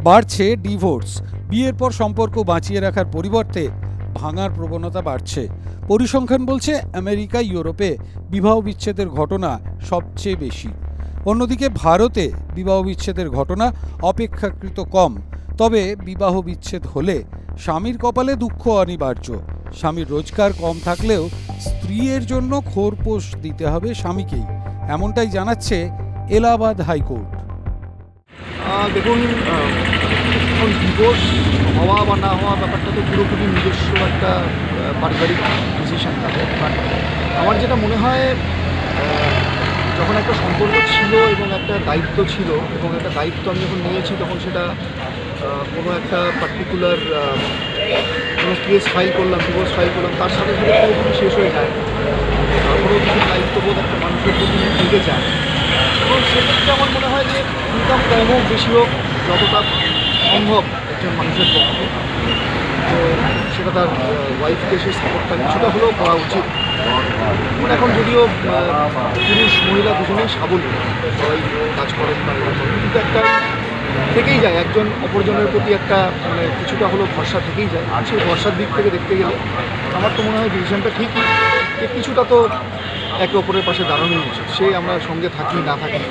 বাড়ছে ডিভোর্স। বিয়ের পর সম্পর্ক বাঁচিয়ে রাখার পরিবর্তে ভাঙার প্রবণতা বাড়ছে। পরিসংখ্যান বলছে আমেরিকা, ইউরোপে বিবাহ বিচ্ছেদের ঘটনা সবচেয়ে বেশি। অন্যদিকে ভারতে বিবাহ বিচ্ছেদের ঘটনা অপেক্ষাকৃত কম। তবে বিবাহ বিচ্ছেদ হলে স্বামীর কপালে দুঃখ অনিবার্য। স্বামীর রোজগার কম থাকলেও স্ত্রীর জন্য খোরপোশ দিতে হবে স্বামীকেই, এমনটাই জানাচ্ছে এলাহাবাদ হাইকোর্ট। দেখুন, ডিভোর্স হওয়া বা না হওয়া ব্যাপারটা তো পুরোপুরি নিজস্ব একটা পারিবারিক ডিসিশন থাকে। বাট আমার যেটা মনে হয়, যখন একটা সম্পর্ক ছিল এবং একটা দায়িত্ব ছিল এবং একটা দায়িত্ব আমি যখন নিয়েছি, তখন সেটা কোনো একটা পার্টিকুলার কোনো কেস ফাইল করলাম, ডিভোর্স ফাইল করলাম, তার সাথে সাথে পুরোপুরি শেষ হয়ে যায়। তারপরেও কিছু দায়িত্ববোধ একটা মানুষের প্রতি থেকে যায়। এবং সেক্ষেত্রে আমার মনে হয় যে ইনকাম কম হোক বেশি হোক, যতটা সম্ভব একজন মানুষের পক্ষে, তো সেটা তার ওয়াইফকে সে সাপোর্টটা কিছুটা হলেও করা উচিত। মানে এখন যদিও পুরুষ মহিলা দুজনেই স্বাবলম্বী, সবাই কাজ করেন বা কিন্তু একটা থেকেই যায়, একজন অপরজনের প্রতি একটা মানে কিছুটা হলেও ভরসা থেকেই যায়। আর সেই ভরসার দিক থেকে দেখতে গেলে আমার তো মনে হয় ডিসিশনটা ঠিকই, যে কিছুটা তো একে অপরের পাশে দাঁড়ানোই উচিত। সে আমরা সঙ্গে থাকি না থাকি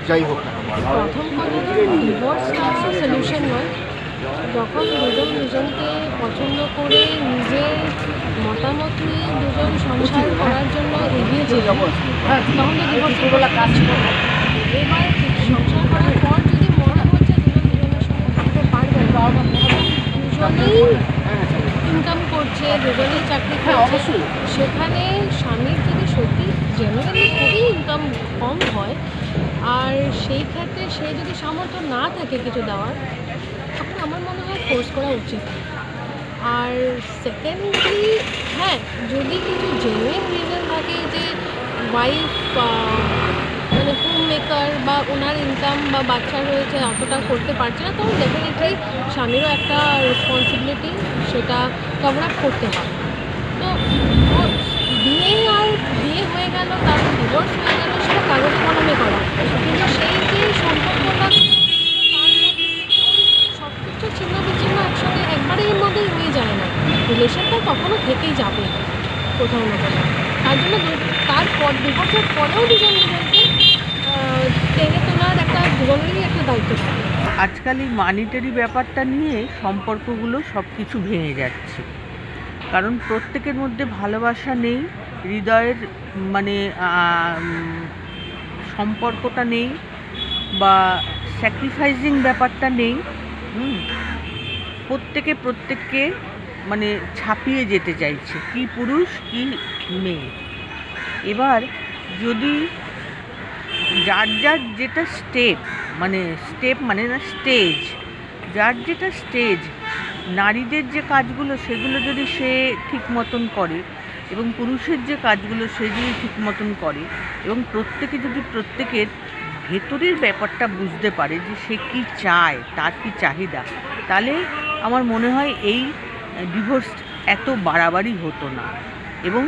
যাই হোক না। প্রথম কথা, ডিভোর্সটা সলিউশন নয়। যখন দুজন দুজনকে পছন্দ করে নিজের মতামত নিয়ে দুজন সংসার করার জন্য এগিয়েছে, তখন তো ডিভোর্সের কাজ করে। এবার সংসার করার পর যদি মনে হচ্ছে দুজন দুজনের সঙ্গে থাকতে পারবে, দুজনেই ইনকাম করছে, দুজনেই চাকরি করছে, সেখানে স্বামীর যদি সত্যি জেনারেলি খুবই ইনকাম কম হয় আর সেই ক্ষেত্রে সে যদি সামর্থ্য না থাকে কিছু দেওয়ার, তখন আমার মনে হয় ফোর্স করা উচিত। আর সেকেন্ডলি, হ্যাঁ, যদি কিছু জেনুইন রিজন থাকে যে ওয়াইফ মানে হোম মেকার বা ওনার ইনকাম বা বাচ্চা রয়েছে অতটা করতে পারছে না, তখন ডেফিনেটলি স্বামীরও একটা রেসপন্সিবিলিটি, সেটা কভার আপ করতে হয়। তো বিয়ে হয়ে গেল, তারপর ডিভোর্স হয়ে গেল, সেটা কাগজে কলমে করা, কিন্তু সেই যে সম্পর্কটা সব কিছু ছিন্ন বিচ্ছিন্ন একসঙ্গে একবারের মধ্যেই হয়ে যায় না। রিলেশনটা কখনো থেকেই যাবে কোথাও না কোথাও। তার জন্য তারপর ডিভোর্সের পরেও দুজন দুজনকে টেনে তোলার একটা দুজনেরই একটা দায়িত্ব থাকে। আজকাল এই মানিটারি ব্যাপারটা নিয়ে সম্পর্কগুলো সব কিছু ভেঙে যাচ্ছে, কারণ প্রত্যেকের মধ্যে ভালোবাসা নেই, হৃদয়ের মানে সম্পর্কটা নেই, বা স্যাক্রিফাইসিং ব্যাপারটা নেই। প্রত্যেককে মানে ছাপিয়ে যেতে চাইছে, কি পুরুষ কি মেয়ে। এবার যদি যার যেটা স্টেপ মানে না স্টেজ, যার যেটা স্টেজ, নারীদের যে কাজগুলো সেগুলো যদি সে ঠিক মতন করে এবং পুরুষের যে কাজগুলো সে যদি ঠিক মতন করে এবং প্রত্যেকে যদি প্রত্যেকের ভেতরের ব্যাপারটা বুঝতে পারে যে সে কি চায়, তার কি চাহিদা, তাহলে আমার মনে হয় এই ডিভোর্স এত বাড়াবাড়ি হতো না এবং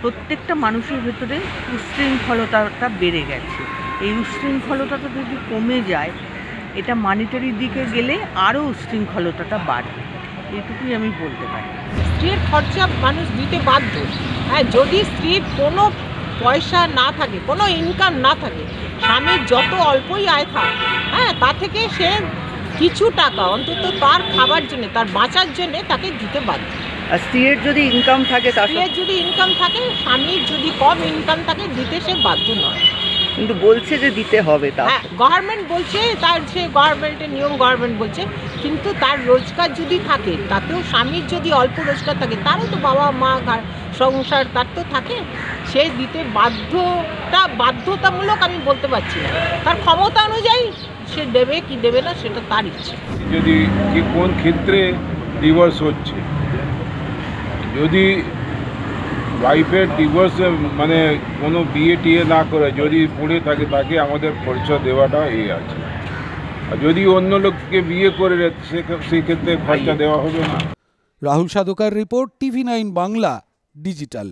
প্রত্যেকটা মানুষের ভেতরে উচ্ছৃঙ্খলতাটা বেড়ে গেছে। এই উচ্ছৃঙ্খলতাটা যদি কমে যায়, এটা মানিটারির দিকে গেলে আরও উচ্ছৃঙ্খলতাটা বাড়বে, এইটুকুই আমি বলতে পারি। স্ত্রীর খরচা মানুষ দিতে বাধ্য। হ্যাঁ, যদি স্ত্রীর কোনো পয়সা না থাকে, কোনো ইনকাম না থাকে, স্বামীর যত অল্পই আয় থাক, হ্যাঁ, তা থেকে সে কিছু টাকা অন্তত তার খাবার জন্য, তার বাঁচার জন্য তাকে দিতে বাধ্য। আর স্ত্রীর যদি ইনকাম থাকে, স্বামীর যদি কম ইনকাম থাকে, দিতে সে বাধ্য নয়, কিন্তু বলছে যে দিতে হবে। হ্যাঁ, গভর্নমেন্ট বলছে, তার সে গভর্নমেন্টের নিয়ম গভর্নমেন্ট বলছে, কিন্তু তার রোজগার যদি থাকে, তাতেও স্বামীর যদি অল্প রোজগার থাকে, তারও তো বাবা মা সংসার তার তো থাকে, সে দিতে বাধ্যতামূলক আমি বলতে পারছি না, তার ক্ষমতা অনুযায়ী সে দেবে কি দেবে না সেটা তার ইচ্ছে। যদি কি কোন ক্ষেত্রে ডিভোর্স হচ্ছে, যদি ওয়াইফের ডিভোর্স মানে কোনো বিয়ে টিয়ে না করে যদি পড়ে থাকে, তাকে আমাদের খরচা দেওয়াটা আছে। আর যদি অন্য লোককে বিয়ে করে সেক্ষেত্রে খরচা দেওয়া হবে না। Rahul Sadhkar report, TV9 Bangla digital.